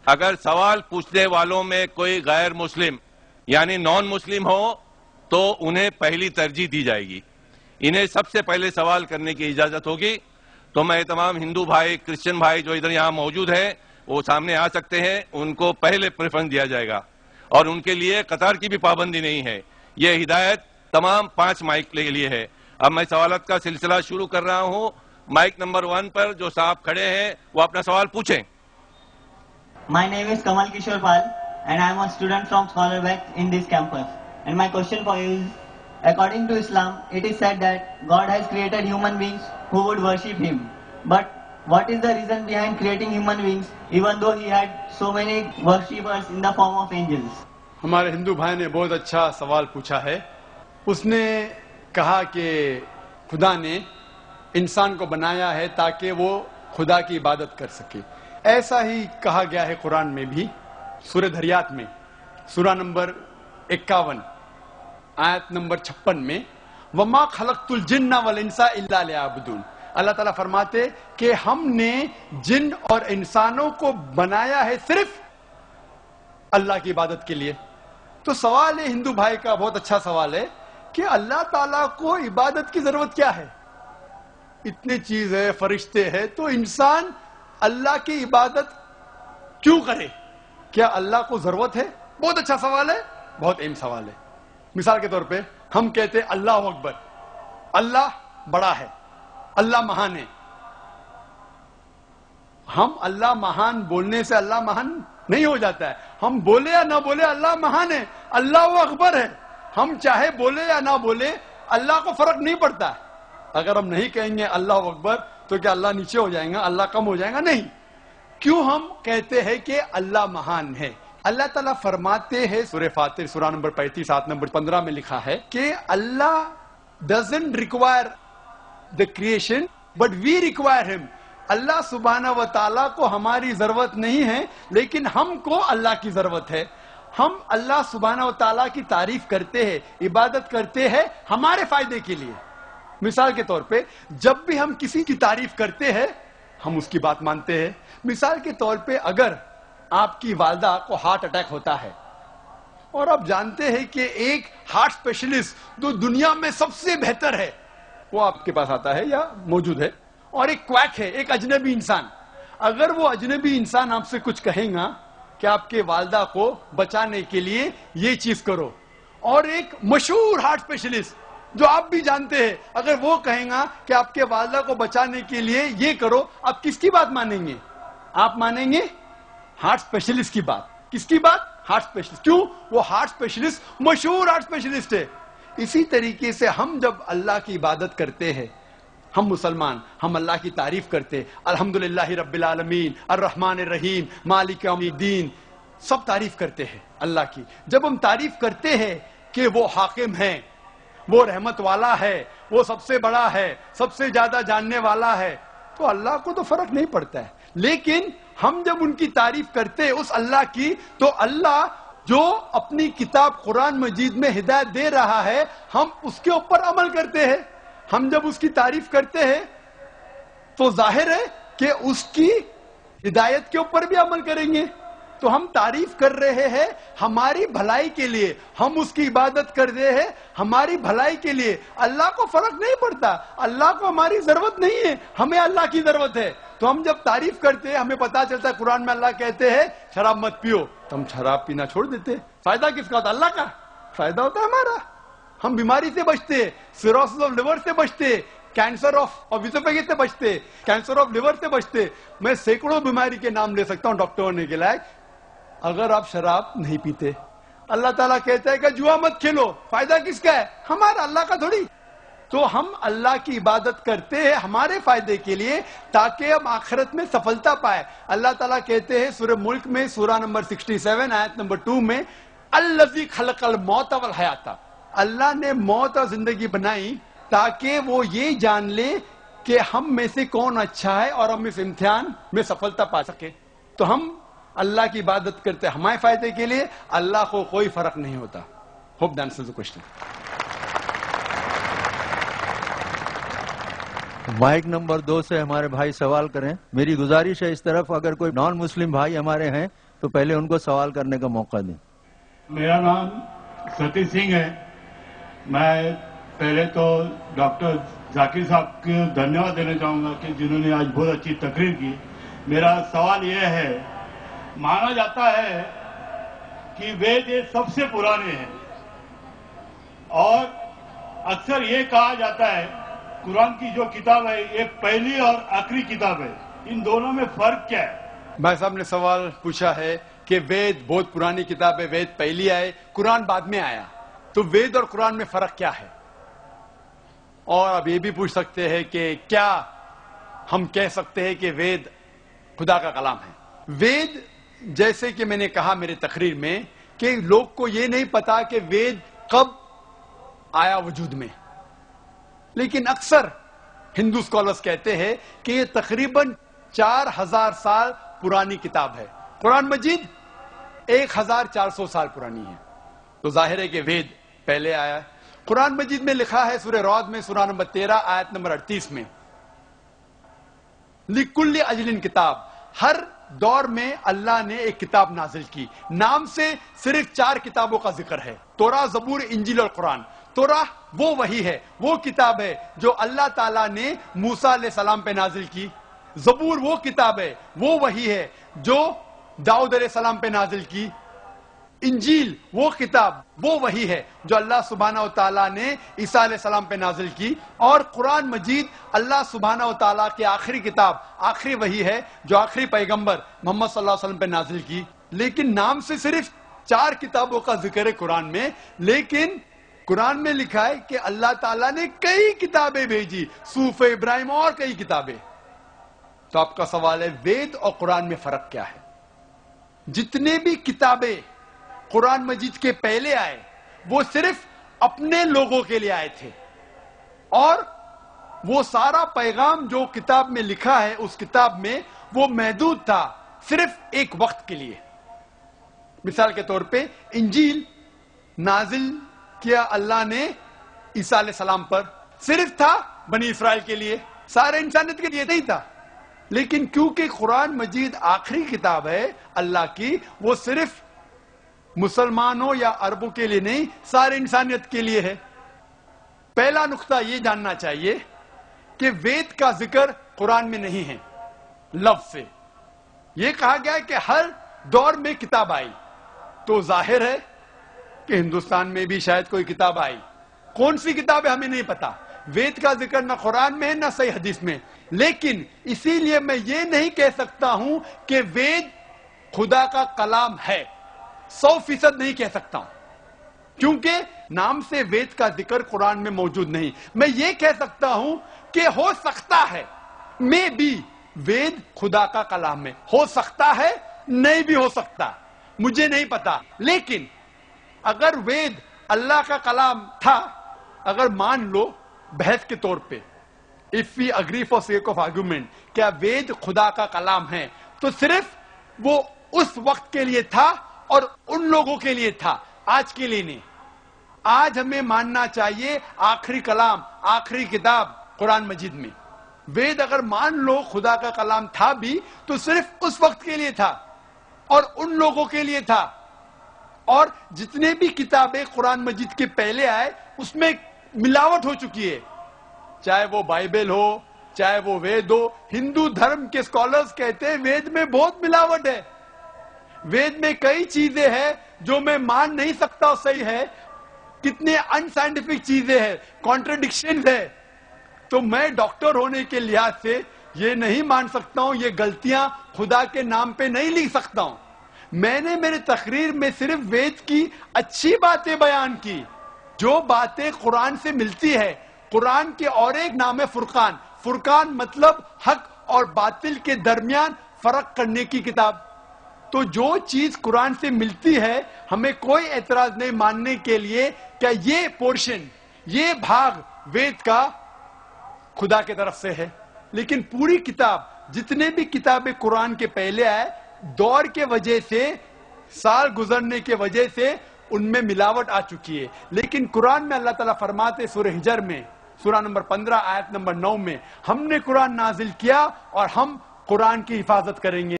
اگر سوال پوچھنے والوں میں کوئی غیر مسلم یعنی نان مسلم ہو تو انہیں پہلی ترجیح دی جائے گی. انہیں سب سے پہلے سوال کرنے کی اجازت ہوگی. تو میں تمام ہندو بھائی کرسچن بھائی جو ادھر یہاں موجود ہیں وہ سامنے آ سکتے ہیں. ان کو پہلے پریفرنس دیا جائے گا اور ان کے لیے قطار کی بھی پابندی نہیں ہے. یہ ہدایت تمام 5 مائک کے لیے ہے. اب میں سوالات کا سلسلہ شروع کر رہا ہوں. مائک نمبر 1 پر جو صاحب کھڑے ہیں وہ اپنا سوال پوچھیں. My name is Kamal Kishore Pal and I am a student from Scholar Beck in this campus. And my question for you is, according to Islam, it is said that God has created human beings who would worship Him. But what is the reason behind creating human beings even though He had so many worshippers in the form of angels? ہمارے ہندو بھائی نے بہت اچھا سوال پوچھا ہے. اس نے کہا کہ خدا نے انسان کو بنایا ہے تاکہ وہ خدا کی عبادت کر سکے. ایسا ہی کہا گیا ہے قرآن میں بھی. سورہ دھریات میں سورہ نمبر 51 آیت نمبر 56 میں وَمَا خَلَقْتُ الْجِنَّ وَالْإِنسَ إِلَّا لِيَعْبُدُونَ. اللہ تعالیٰ فرماتے کہ ہم نے جن اور انسانوں کو بنایا ہے صرف اللہ کی عبادت کے لیے. تو سوال ہے ہندو بھائی کا بہت اچھا سوال ہے کہ اللہ تعالیٰ کو عبادت کی ضرورت کیا ہے؟ اتنی چیز ہے، فرشتے ہیں، تو انسان اللہ کی عبادت کیوں کرے؟ کیا اللہ کو ضرورت ہے؟ بہت اچھا سوال ہے، بہت اہم سوال ہے. مثال کے طور پہ ہم کہتے ہیں اللہ اکبر، اللہ بڑا ہے، اللہ مہان ہے. ہم اللہ مہان بولنے سے اللہ مہان نہیں ہو جاتا ہے. ہم بولے یا نہ بولے اللہ مہان ہے، اللہ اکبر ہے. ہم چاہے بولے یا نہ بولے اللہ کو فرق نہیں پڑتا. اگر ہم نہیں کہیں گے اللہ اکبر تو کیا اللہ نیچے ہو جائیں گا، اللہ کم ہو جائیں گا؟ نہیں. کیوں ہم کہتے ہیں کہ اللہ مہان ہے؟ اللہ تعالیٰ فرماتے ہیں سورہ فاطر سورہ نمبر 35 آیت نمبر 15 میں لکھا ہے کہ اللہ doesn't require the creation but we require him. اللہ سبحانہ و تعالیٰ کو ہماری ضرورت نہیں ہے لیکن ہم کو اللہ کی ضرورت ہے. ہم اللہ سبحانہ و تعالیٰ کی تعریف کرتے ہیں، عبادت کرتے ہیں ہمارے فائدے کے لیے. مثال کے طور پہ جب بھی ہم کسی کی تعریف کرتے ہیں ہم اس کی بات مانتے ہیں. مثال کے طور پہ اگر آپ کی والدہ کو ہارٹ اٹیک ہوتا ہے اور آپ جانتے ہیں کہ ایک ہارٹ اسپیشلسٹ جو دنیا میں سب سے بہتر ہے وہ آپ کے پاس آتا ہے یا موجود ہے، اور ایک کویک ہے، ایک اجنبی انسان، اگر وہ اجنبی انسان آپ سے کچھ کہیں گا کہ آپ کے والدہ کو بچانے کے لیے یہ چیز کرو، اور ایک مشہور ہارٹ اسپیشلسٹ جو آپ بھی جانتے ہیں اگر وہ کہیں گا کہ آپ کے والدہ کو بچانے کے لیے یہ کرو، آپ کس کی بات مانیں گے؟ آپ مانیں گے ہارٹ اسپیشلسٹ کی بات. کس کی بات؟ Heart specialist. کیوں؟ وہ ہارٹ اسپیشلسٹ مشہور ہارٹ اسپیشلسٹ ہے. اسی طریقے سے ہم جب اللہ کی عبادت کرتے ہیں، ہم مسلمان، ہم اللہ کی تعریف کرتے، الحمدللہ رب العالمین الرحمن الرحیم مالک یوم الدین، سب تعریف کرتے ہیں اللہ کی. جب ہم تعریف کرتے ہیں کہ وہ حاکم ہیں، وہ رحمت والا ہے، وہ سب سے بڑا ہے، سب سے زیادہ جاننے والا ہے، تو اللہ کو تو فرق نہیں پڑتا ہے. لیکن ہم جب ان کی تعریف کرتے اس اللہ کی، تو اللہ جو اپنی کتاب قرآن مجید میں ہدایت دے رہا ہے ہم اس کے اوپر عمل کرتے ہیں. ہم جب اس کی تعریف کرتے ہیں تو ظاہر ہے کہ اس کی ہدایت کے اوپر بھی عمل کریں گے. تو ہم تعریف کر رہے ہیں ہماری بھلائی کے لیے، ہم اس کی عبادت کر رہے ہیں ہماری بھلائی کے لیے. اللہ کو فرق نہیں پڑتا، اللہ کو ہماری ضرورت نہیں ہے، ہمیں اللہ کی ضرورت ہے. تو ہم جب تعریف کرتے ہیں ہمیں پتا چلتا ہے قرآن میں اللہ کہتے ہیں شراب مت پیو، تو ہم شراب پینا چھوڑ دیتے. فائدہ کس کا ہوتا؟ اللہ کا فائدہ ہوتا ہے ہمارا. ہم بیماری سے بچتے، سیروسس آف لیور سے بچتے، کینسر آف اسوفیگس سے بچتے، کینسر آف لیور سے بچتے. میں سینکڑوں بیماری کے نام لے سکتا ہوں ڈاکٹر ہونے کے لائق. اگر آپ شراب نہیں پیتے، اللہ تعالیٰ کہتا ہے کہ جوا مت کھیلو، فائدہ کس کا ہے؟ ہمارا، اللہ کا تھوڑی. تو ہم اللہ کی عبادت کرتے ہیں ہمارے فائدے کے لیے تاکہ ہم آخرت میں سفلتا پائے. اللہ تعالیٰ کہتے ہیں سورہ ملک میں سورہ نمبر 67 آیت نمبر 2 میں الذی خلق الموت والحیات، اللہ نے موت اور زندگی بنائی تاکہ وہ یہ جان لے کہ ہم میں سے کون اچھا ہے اور ہم اس امتحان میں سفلتا پا سکے. تو ہم اللہ کی عبادت کرتے ہمارے فائدے کے لیے، اللہ کو کوئی فرق نہیں ہوتا. Hope that answers the question. Mic number 2 سے ہمارے بھائی سوال کریں. میری گزارش ہے اس طرف اگر کوئی نان مسلم بھائی ہمارے ہیں تو پہلے ان کو سوال کرنے کا موقع دیں. میرا نام ستی سنگھ ہے. میں پہلے تو ڈاکٹر ذاکر صاحب کو دھنیہ دینا چاہوں گا کہ جنہوں نے آج بہت اچھی تقریر کی. میرا سوال یہ ہے، مانا جاتا ہے کہ وید یہ سب سے پرانے ہیں، اور اکثر یہ کہا جاتا ہے قرآن کی جو کتاب ہے یہ پہلی اور آخری کتاب ہے. ان دونوں میں فرق کیا ہے؟ بھائی صاحب نے سوال پوچھا ہے کہ وید بہت پرانی کتاب ہے، وید پہلی آئے، قرآن بعد میں آیا، تو وید اور قرآن میں فرق کیا ہے؟ اور اب یہ بھی پوچھ سکتے ہیں کہ کیا ہم کہہ سکتے ہیں کہ وید خدا کا کلام ہے؟ وید، جیسے کہ میں نے کہا میرے تقریر میں، کہ لوگ کو یہ نہیں پتا کہ وید کب آیا وجود میں، لیکن اکثر ہندو اسکالرز کہتے ہیں کہ یہ تقریباً 4000 سال پرانی کتاب ہے. قرآن مجید 1400 سال پرانی ہے، تو ظاہر ہے کہ وید پہلے آیا ہے. قرآن مجید میں لکھا ہے سورہ رعد میں سورہ نمبر 13 آیت نمبر 38 میں، لِكُلِّ اجل کتاب، ہر دور میں اللہ نے ایک کتاب نازل کی. نام سے صرف 4 کتابوں کا ذکر ہے، توراہ، زبور، انجیل اور قرآن. توراہ وہ وحی ہے، وہ کتاب ہے جو اللہ تعالیٰ نے موسیٰ علیہ السلام پہ نازل کی. زبور وہ کتاب ہے، وہ وحی ہے جو داؤد علیہ السلام پہ نازل کی. انجیل وہ کتاب، وہ وحی ہے جو اللہ سبحانہ و تعالیٰ نے عیسیٰ علیہ السلام پہ نازل کی. اور قرآن مجید اللہ سبحانہ و تعالیٰ کی آخری کتاب، آخری وحی ہے جو آخری پیغمبر محمد صلی اللہ علیہ وسلم پہ نازل کی. لیکن نام سے صرف 4 کتابوں کا ذکر ہے قرآن میں، لیکن قرآن میں لکھا ہے کہ اللہ تعالیٰ نے کئی کتابیں بھیجی، صحف ابراہیم اور کئی کتابیں. تو آپ کا سوال ہے وید اور قرآن میں فرق کیا ہے؟ جتنے بھی کتابیں قرآن مجید کے پہلے آئے وہ صرف اپنے لوگوں کے لیے آئے تھے، اور وہ سارا پیغام جو کتاب میں لکھا ہے اس کتاب میں وہ محدود تھا صرف ایک وقت کے لیے. مثال کے طور پہ انجیل نازل کیا اللہ نے عیسیٰ علیہ السلام پر، صرف تھا بنی اسرائیل کے لیے، سارے انسانیت کے لیے نہیں تھا. لیکن کیونکہ قرآن مجید آخری کتاب ہے اللہ کی، وہ صرف مسلمانوں یا عربوں کے لیے نہیں، سارے انسانیت کے لیے ہے. پہلا نقطہ یہ جاننا چاہیے کہ وید کا ذکر قرآن میں نہیں ہے. لفظ سے یہ کہا گیا ہے کہ ہر دور میں کتاب آئی، تو ظاہر ہے کہ ہندوستان میں بھی شاید کوئی کتاب آئی. کون سی کتاب ہے ہمیں نہیں پتا. وید کا ذکر نہ قرآن میں ہے نہ صحیح حدیث میں. لیکن اسی لیے میں یہ نہیں کہہ سکتا ہوں کہ وید خدا کا کلام ہے، 100% نہیں کہہ سکتا ہوں، کیونکہ نام سے وید کا ذکر قرآن میں موجود نہیں. میں یہ کہہ سکتا ہوں کہ ہو سکتا ہے میں بھی وید خدا کا کلام ہے، ہو سکتا ہے، نہیں بھی ہو سکتا، مجھے نہیں پتا. لیکن اگر وید اللہ کا کلام تھا، اگر مان لو بحث کے طور پہ، if we agree for sake of argument کیا وید خدا کا کلام ہے، تو صرف وہ اس وقت کے لیے تھا اور ان لوگوں کے لیے تھا، آج کے لیے نہیں. آج ہمیں ماننا چاہیے آخری کلام، آخری کتاب قرآن مجید میں. وید اگر مان لو خدا کا کلام تھا بھی تو صرف اس وقت کے لیے تھا اور ان لوگوں کے لیے تھا. اور جتنے بھی کتابیں قرآن مجید کے پہلے آئے اس میں ملاوٹ ہو چکی ہے، چاہے وہ بائبل ہو، چاہے وہ وید ہو. ہندو دھرم کے اسکالرز کہتے ہیں وید میں بہت ملاوٹ ہے، وید میں کئی چیزیں ہیں جو میں مان نہیں سکتا صحیح ہے، کتنے ان سائنٹیفک چیزیں ہیں، کانٹرڈکشن ہے. تو میں ڈاکٹر ہونے کے لحاظ سے یہ نہیں مان سکتا ہوں، یہ غلطیاں خدا کے نام پہ نہیں لکھ سکتا ہوں. میں نے میرے تقریر میں صرف وید کی اچھی باتیں بیان کی، جو باتیں قرآن سے ملتی ہے. قرآن کے اور ایک نام ہے فرقان. فرقان مطلب حق اور باطل کے درمیان فرق کرنے کی کتاب. تو جو چیز قرآن سے ملتی ہے ہمیں کوئی اعتراض نہیں ماننے کے لیے کہ یہ پورشن، یہ بھاگ وید کا خدا کی طرف سے ہے. لیکن پوری کتاب، جتنے بھی کتابیں قرآن کے پہلے آئے، دور کے وجہ سے، سال گزرنے کے وجہ سے ان میں ملاوٹ آ چکی ہے. لیکن قرآن میں اللہ تعالیٰ فرماتے سورہ ہجر میں سورہ نمبر 15 آیت نمبر 9 میں، ہم نے قرآن نازل کیا اور ہم قرآن کی حفاظت کریں گے.